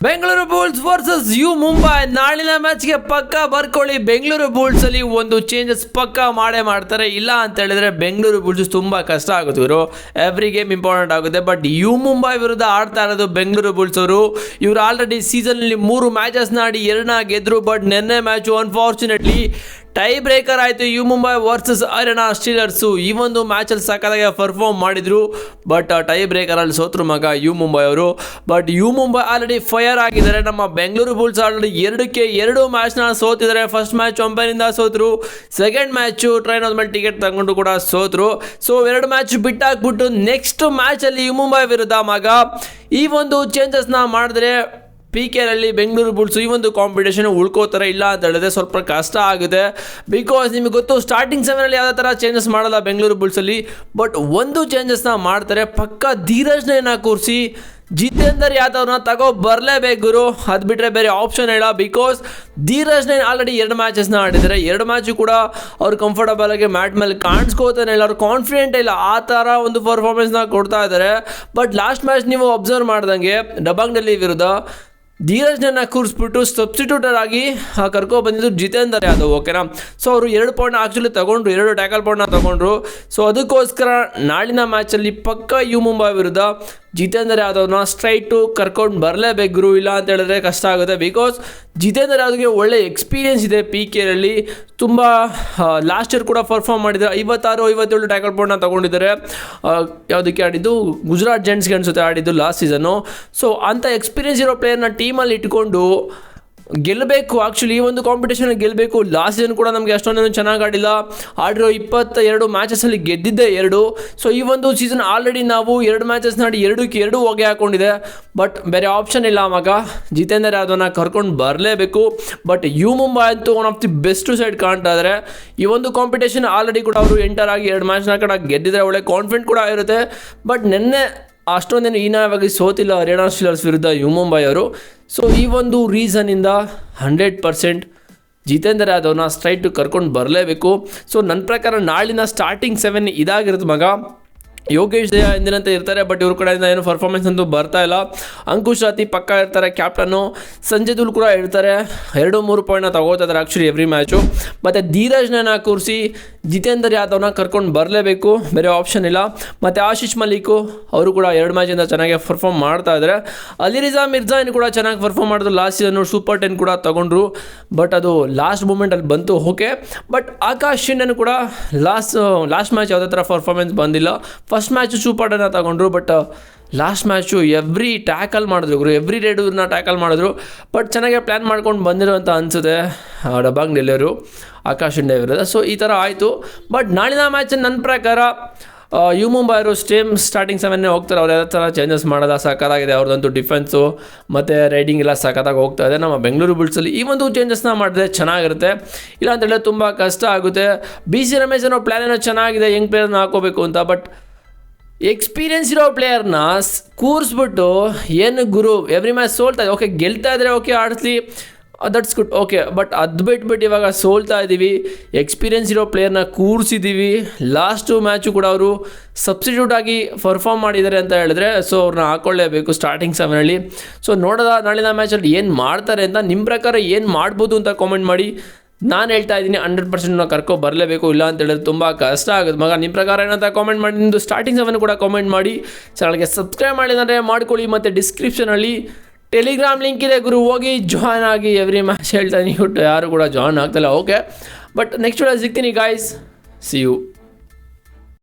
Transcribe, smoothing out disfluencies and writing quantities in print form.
Bengaluru bulls versus U Mumbai ನಾಳಿನ ಮ್ಯಾಚ್ಗೆ ಪಕ್ಕ ಬರ್ಕೊಳ್ಳಿ. ಬೆಂಗಳೂರು ಬುಲ್ಸ್ ಅಲ್ಲಿ ಒಂದು ಚೇಂಜಸ್ ಪಕ್ಕ ಮಾಡೇ ಮಾಡ್ತಾರೆ. ಇಲ್ಲ ಅಂತ ಹೇಳಿದ್ರೆ ಬೆಂಗಳೂರು ಬುಲ್ಸ್ ತುಂಬಾ ಕಷ್ಟ ಆಗುತ್ತೆ. ಇವರು ಎವ್ರಿ ಗೇಮ್ ಇಂಪಾರ್ಟೆಂಟ್ ಆಗುತ್ತೆ. ಬಟ್ ಯು ಮುಂಬೈ ವಿರುದ್ಧ ಆಡ್ತಾ ಇರೋದು ಬೆಂಗಳೂರು ಬುಲ್ಸ್ ಅವರು. ಇವರು ಆಲ್ರೆಡಿ ಸೀಸನ್ ಅಲ್ಲಿ 3 ಮ್ಯಾಚಸ್ ಆಡಿ 2 ಗೆದ್ರು. ಬಟ್ ನಿನ್ನೆ ಮ್ಯಾಚು ಅನ್ಫಾರ್ಚುನೇಟ್ಲಿ ಟೈ ಬ್ರೇಕರ್ ಆಯಿತು. U Mumbai versus Haryana Steelers. ಈ ಒಂದು ಮ್ಯಾಚಲ್ಲಿ ಸಖತ್ತಾಗಿ ಪರ್ಫಾರ್ಮ್ ಮಾಡಿದ್ರು. ಬಟ್ ಟೈ ಬ್ರೇಕರಲ್ಲಿ ಸೋತರು ಮಗ ಯು ಮುಂಬೈ ಅವರು. But U Mumbai already fire ಆಗಿದ್ದಾರೆ. ನಮ್ಮ ಬೆಂಗಳೂರು ಬುಲ್ಸ್ ಆಲ್ರೆಡಿ 2-2 ಮ್ಯಾಚ್ನ ಸೋತಿದ್ದಾರೆ. ಫಸ್ಟ್ ಮ್ಯಾಚ್ ಮುಂಬೈನಿಂದ ಸೋತರು. ಸೆಕೆಂಡ್ ಮ್ಯಾಚು ಟ್ರೈನ್ ಆದ್ಮೇಲೆ ಟಿಕೆಟ್ ತಗೊಂಡು ಕೂಡ ಸೋತರು. ಸೊ 2 ಮ್ಯಾಚ್ ಬಿಟ್ಟಾಕ್ಬಿಟ್ಟು ನೆಕ್ಸ್ಟ್ ಮ್ಯಾಚಲ್ಲಿ ಯು ಮುಂಬೈ ವಿರುದ್ಧ ಮಗ ಈ ಒಂದು ಚೇಂಜಸ್ನ ಮಾಡಿದ್ರೆ PK ಬೆಂಗಳೂರು ಬುಲ್ಸ್ ಈ ಒಂದು ಕಾಂಪಿಟೇಷನ್ ಉಳ್ಕೋತಾರೆ. ಇಲ್ಲ ಅಂತ ಹೇಳಿದ್ರೆ ಸ್ವಲ್ಪ ಕಷ್ಟ ಆಗುತ್ತೆ. ಬಿಕಾಸ್ ನಿಮಗೆ ಗೊತ್ತು ಸ್ಟಾರ್ಟಿಂಗ್ 7 ಯಾವುದೇ ಥರ ಚೇಂಜಸ್ ಮಾಡಲ್ಲ ಬೆಂಗಳೂರು ಬುಲ್ಸಲ್ಲಿ. ಬಟ್ ಒಂದು ಚೇಂಜಸ್ನ ಮಾಡ್ತಾರೆ. ಪಕ್ಕ ಧೀರಜ್ನ ಕೂರಿಸಿ ಜಿತೇಂದರ್ ಯಾದವ್ನ ತಗೋ ಬರಲೇಬೇಕು ಗುರು. ಅದು ಬಿಟ್ಟರೆ ಬೇರೆ ಆಪ್ಷನ್ ಇಲ್ಲ. ಬಿಕಾಸ್ ಧೀರಜ್ನ ಆಲ್ರೆಡಿ 2 ಮ್ಯಾಚಸ್ನ ಆಡಿದ್ದಾರೆ. 2 ಮ್ಯಾಚು ಕೂಡ ಅವ್ರು ಕಂಫರ್ಟಬಲ್ ಆಗಿ ಮ್ಯಾಟ್ ಮೇಲೆ ಕಾಣಿಸ್ಕೋತಾನೆ ಇಲ್ಲ. ಅವ್ರು ಕಾನ್ಫಿಡೆಂಟ್ ಇಲ್ಲ. ಆ ಥರ ಒಂದು ಪರ್ಫಾರ್ಮೆನ್ಸ್ನ ಕೊಡ್ತಾ ಇದ್ದಾರೆ. ಬಟ್ ಲಾಸ್ಟ್ ಮ್ಯಾಚ್ ನೀವು ಅಬ್ಸರ್ವ್ ಮಾಡ್ದಂಗೆ ಡಬಂಗ್ ಡೆಲ್ಲಿ ವಿರುದ್ಧ ಧೀರಜ್ನ ಕೂರಿಸ್ಬಿಟ್ಟು ಸಬ್ಸ್ಟಿಟ್ಯೂಟರ್ ಆಗಿ ಕರ್ಕೊಬಂದಿದ್ದು ಜಿತೇಂದರ್ ಯಾದವ್. ಓಕೆನಾ. ಸೊ ಅವರು 2 ಪಾಯಿಂಟ್ ಆ್ಯಕ್ಚುಲಿ ತೊಗೊಂಡ್ರು, 2 ಟ್ಯಾಕಲ್ ಪಾಯಿಂಟ್ನ ತೊಗೊಂಡ್ರು. ಸೊ ಅದಕ್ಕೋಸ್ಕರ ನಾಳಿನ ಮ್ಯಾಚಲ್ಲಿ ಪಕ್ಕ ಯು ಮುಂಬೈ ವಿರುದ್ಧ ಜಿತೇಂದರ್ ಯಾದವ್ನ ಸ್ಟ್ರೈಟು ಕರ್ಕೊಂಡು ಬರಲೇಬೇಕು ಗುರು. ಇಲ್ಲ ಅಂತ ಹೇಳಿದ್ರೆ ಕಷ್ಟ ಆಗುತ್ತೆ. ಬಿಕಾಸ್ ಜಿತೇಂದರ್ ಯಾದವ್ಗೆ ಒಳ್ಳೆ ಎಕ್ಸ್ಪೀರಿಯನ್ಸ್ ಇದೆ. PK ತುಂಬ ಲಾಸ್ಟ್ ಇಯರ್ ಕೂಡ ಪರ್ಫಾರ್ಮ್ ಮಾಡಿದ್ದಾರೆ. 56-57 ಟ್ಯಾಕಲ್ ಪಾಯಿಂಟ್ನ ತೊಗೊಂಡಿದ್ದಾರೆ. ಯಾವುದಕ್ಕೆ ಆಡಿದ್ದು? ಗುಜರಾತ್ ಜೆಂಟ್ಸ್ಗೆ ಅನಿಸುತ್ತೆ ಆಡಿದ್ದು ಲಾಸ್ಟ್ ಸೀಸನ್ನು. ಸೊ ಅಂಥ ಎಕ್ಸ್ಪೀರಿಯನ್ಸ್ ಇರೋ ಪ್ಲೇಯರ್ನ ಟೀಮಲ್ಲಿ ಇಟ್ಕೊಂಡು ಗೆಲ್ಲಬೇಕು. ಆ್ಯಕ್ಚುಲಿ ಈ ಒಂದು ಕಾಂಪಿಟೇಷನ್ ಗೆಲ್ಲಬೇಕು. ಲಾಸ್ಟ್ ಸೀಸನ್ ಕೂಡ ನಮಗೆ ಅಷ್ಟೊಂದೇನು ಚೆನ್ನಾಗಿ ಆಡಿರೋ 22 ಮ್ಯಾಚಸಲ್ಲಿ ಗೆದ್ದಿದ್ದೆ 2. ಸೊ ಈ ಒಂದು ಸೀಸನ್ ಆಲ್ರೆಡಿ ನಾವು 2 ಮ್ಯಾಚಸ್ನ ಆಡಿ 2-2 ಹೊಗೆ ಹಾಕೊಂಡಿದೆ. ಬಟ್ ಬೇರೆ ಆಪ್ಷನ್ ಇಲ್ಲ ಮಗ. ಜಿತೇಂದರ್ ಯಾದವ್ನ ಕರ್ಕೊಂಡು ಬರಲೇಬೇಕು. ಬಟ್ ಯು ಮುಂಬೈ ಅಂತೂ one of the best side ಕಾಣ್ತಾ ಇದ್ದಾರೆ. ಈ ಒಂದು ಕಾಂಪಿಟೇಷನ್ ಆಲ್ರೆಡಿ ಕೂಡ ಅವರು ಎಂಟರ್ ಆಗಿ 2 ಮ್ಯಾಚ್ನ ಕಡೆ ಗೆದ್ದಿದ್ದಾರೆ. ಒಳ್ಳೆ ಕಾನ್ಫಿಡೆಂಟ್ ಕೂಡ ಇರುತ್ತೆ. ಬಟ್ ನಿನ್ನೆ ಅಷ್ಟೊಂದೇನು ಹೀನಾಯವಾಗಿ ಸೋತಿಲ್ಲ ಅರೆನಾ ಸ್ಟೀಲರ್ಸ್ ವಿರುದ್ಧ ಯು ಮುಂಬೈ ಅವರು. ಸೊ ಈ ಒಂದು ರೀಸನ್ನಿಂದ 100% ಜಿತೇಂದರ್ ಯಾದವ್ನ ಸ್ಟ್ರೈಟ್ ಕರ್ಕೊಂಡು ಬರಲೇಬೇಕು. ಸೊ ನನ್ನ ಪ್ರಕಾರ ನಾಳಿನ ಸ್ಟಾರ್ಟಿಂಗ್ 7 ಇದಾಗಿರುತ್ತೆ ಮಗ. ಯೋಗೇಶ್ ದಯಾ ಎಂದಿನಂತೆ ಇರ್ತಾರೆ. ಬಟ್ ಇವ್ರ ಕಡೆಯಿಂದ ಏನು ಪರ್ಫಾರ್ಮೆನ್ಸ್ ಅಂತೂ ಬರ್ತಾ ಇಲ್ಲ. ಅಂಕುಶ್ ರಾತಿ ಪಕ್ಕ ಇರ್ತಾರೆ ಕ್ಯಾಪ್ಟನ್ನು. ಸಂಜಯ್ ದುಲ್ ಕೂಡ ಇರ್ತಾರೆ. 2-3 ಪಾಯಿಂಟ್ನ ತಗೋತಾ ಇದ್ದಾರೆ ಆ್ಯಕ್ಚುಲಿ ಎವ್ರಿ ಮ್ಯಾಚು. ಮತ್ತು ಧೀರಜ್ನ ಕೂರಿಸಿ ಜಿತೇಂದರ್ ಯಾದವ್ನ ಕರ್ಕೊಂಡು ಬರಲೇಬೇಕು. ಬೇರೆ ಆಪ್ಷನ್ ಇಲ್ಲ. ಮತ್ತು ಆಶೀಶ್ ಮಲಿಕ್ ಅವರು ಕೂಡ 2 ಮ್ಯಾಚಿಂದ ಚೆನ್ನಾಗಿ ಪರ್ಫಾರ್ಮ್ ಮಾಡ್ತಾ ಇದ್ದಾರೆ. ಅಲಿರಿಜಾ ಮಿರ್ಜಾನ್ ಕೂಡ ಚೆನ್ನಾಗಿ ಪರ್ಫಾರ್ಮ್ ಮಾಡಿದ್ರು. ಲಾಸ್ಟ್ ಸೀಸನ್ನು ಸೂಪರ್ 10 ಕೂಡ ತೊಗೊಂಡ್ರು. ಬಟ್ ಅದು ಲಾಸ್ಟ್ ಮೂಮೆಂಟಲ್ಲಿ ಬಂತು. ಓಕೆ. ಬಟ್ ಆಕಾಶ್ ಶಿಂಡೆನೂ ಕೂಡ ಲಾಸ್ಟ್ ಮ್ಯಾಚ್ ಯಾವುದೇ ಥರ ಪರ್ಫಾರ್ಮೆನ್ಸ್ ಬಂದಿಲ್ಲ. ಫಸ್ಟ್ ಮ್ಯಾಚು ಸೂಪರ್ 10 ತಗೊಂಡ್ರು. But last match every tackle ಮಾಡಿದ್ರು ಗುರು. ಎವ್ರಿ ರೇಡನ್ನ ಟ್ಯಾಕಲ್ ಮಾಡಿದ್ರು. ಬಟ್ ಚೆನ್ನಾಗಿ ಪ್ಲ್ಯಾನ್ ಮಾಡ್ಕೊಂಡು ಬಂದಿರೋ ಅಂತ ಅನಿಸುತ್ತೆ ಡಬಾಂಗ್ ಡೆಲ್ಲಿಯವರು ಆಕಾಶ್ ಶಿಂಡೆ ವಿರುದ್ಧ. ಸೊ ಈ ಥರ ಆಯಿತು. ಬಟ್ ನಾಳಿನ ಮ್ಯಾಚ್ ನನ್ನ ಪ್ರಕಾರ ಯು ಮುಂಬೈ ಅವರು ಸ್ಟಾರ್ಟಿಂಗ್ 7 ಹೋಗ್ತಾರೆ. ಅವ್ರು ಯಾವ ಥರ ಚೇಂಜಸ್ ಮಾಡೋದ ಸಖತ್ತಾಗಿದೆ. ಅವ್ರದ್ದಂತೂ ಡಿಫೆನ್ಸು ಮತ್ತು ರೈಡಿಂಗ್ ಎಲ್ಲ ಸಖತ್ತಾಗಿ ಹೋಗ್ತಾ ಇದೆ. ನಮ್ಮ ಬೆಂಗಳೂರು ಬುಲ್ಸಲ್ಲಿ ಈ ಒಂದು ಚೇಂಜಸ್ನ ಮಾಡಿದ್ರೆ ಚೆನ್ನಾಗಿರುತ್ತೆ. ಇಲ್ಲ ಅಂತ ಹೇಳಿದ್ರೆ ತುಂಬ ಕಷ್ಟ ಆಗುತ್ತೆ. BC ರಮೇಶ್ ಅನ್ನೋ ಪ್ಲ್ಯಾನ್ ಏನೋ ಚೆನ್ನಾಗಿದೆ, ಯಂಗ್ ಪ್ಲೇಯರ್ನ ಹಾಕೋಬೇಕು ಅಂತ. ಬಟ್ ಎಕ್ಸ್ಪೀರಿಯನ್ಸ್ ಇರೋ ಪ್ಲೇಯರ್ನ ಕೂರಿಸ್ಬಿಟ್ಟು ಏನು ಗುರು ಎವ್ರಿ ಮ್ಯಾಚ್ ಸೋಲ್ತಾ ಇದೆ. ಓಕೆ, ಗೆಲ್ತಾ ಇದ್ರೆ ಓಕೆ ಆಡಿಸ್ಲಿ, ದಟ್ಸ್ ಗುಡ್. ಓಕೆ. ಬಟ್ ಅದು ಬಿಟ್ಬಿಟ್ಟು ಇವಾಗ ಸೋಲ್ತಾ ಇದ್ದೀವಿ. ಎಕ್ಸ್ಪೀರಿಯನ್ಸ್ ಇರೋ ಪ್ಲೇಯರ್ನ ಕೂರಿಸಿದ್ದೀವಿ. ಲಾಸ್ಟು ಮ್ಯಾಚು ಕೂಡ ಅವರು ಸಬ್ಸ್ಟಿಟ್ಯೂಟ್ ಆಗಿ ಪರ್ಫಾರ್ಮ್ ಮಾಡಿದ್ದಾರೆ ಅಂತ ಹೇಳಿದ್ರೆ ಸೊ ಅವ್ರನ್ನ ಹಾಕ್ಕೊಳ್ಳೇಬೇಕು ಸ್ಟಾರ್ಟಿಂಗ್ 7 ಸೊ ನೋಡೋದ ನಾಳಿನ ಮ್ಯಾಚಲ್ಲಿ ಏನು ಮಾಡ್ತಾರೆ ಅಂತ. ನಿಮ್ಮ ಪ್ರಕಾರ ಏನು ಮಾಡ್ಬೋದು ಅಂತ ಕಾಮೆಂಟ್ ಮಾಡಿ. ನಾನು ಹೇಳ್ತಾ ಇದ್ದೀನಿ 100% ಕರ್ಕೊ ಬರಲೇಬೇಕು. ಇಲ್ಲ ಅಂತ ಹೇಳಿದ್ರೆ ತುಂಬ ಕಷ್ಟ ಆಗುತ್ತೆ ಮಗ. ನಿಮ್ಮ ಪ್ರಕಾರ ಏನಂತ ಕಾಮೆಂಟ್ ಮಾಡಿ. ನಿಮ್ಮದು ಸ್ಟಾರ್ಟಿಂಗ್ 7 ಕೂಡ ಕಾಮೆಂಟ್ ಮಾಡಿ. ಚಾನಲ್ಗೆ ಸಬ್ಸ್ಕ್ರೈಬ್ ಮಾಡಿದರೆ ಮಾಡ್ಕೊಳ್ಳಿ. ಮತ್ತು ಡಿಸ್ಕ್ರಿಪ್ಷನಲ್ಲಿ ಟೆಲಿಗ್ರಾಮ್ ಲಿಂಕ್ ಇದೆ ಗುರು, ಹೋಗಿ ಜಾಯ್ನ್ ಆಗಿ. ಎವ್ರಿ ಮ್ಯಾಚ್ ಹೇಳ್ತಾನೆ ಯಾರು ಕೂಡ ಜಾಯ್ನ್ ಆಗ್ತಾಯಿಲ್ಲ. ಓಕೆ. ಬಟ್ ನೆಕ್ಸ್ಟ್ ವಿಡಿಯೋ ಸಿಗ್ತೀನಿ ಗಾಯ್ಸ್. See you.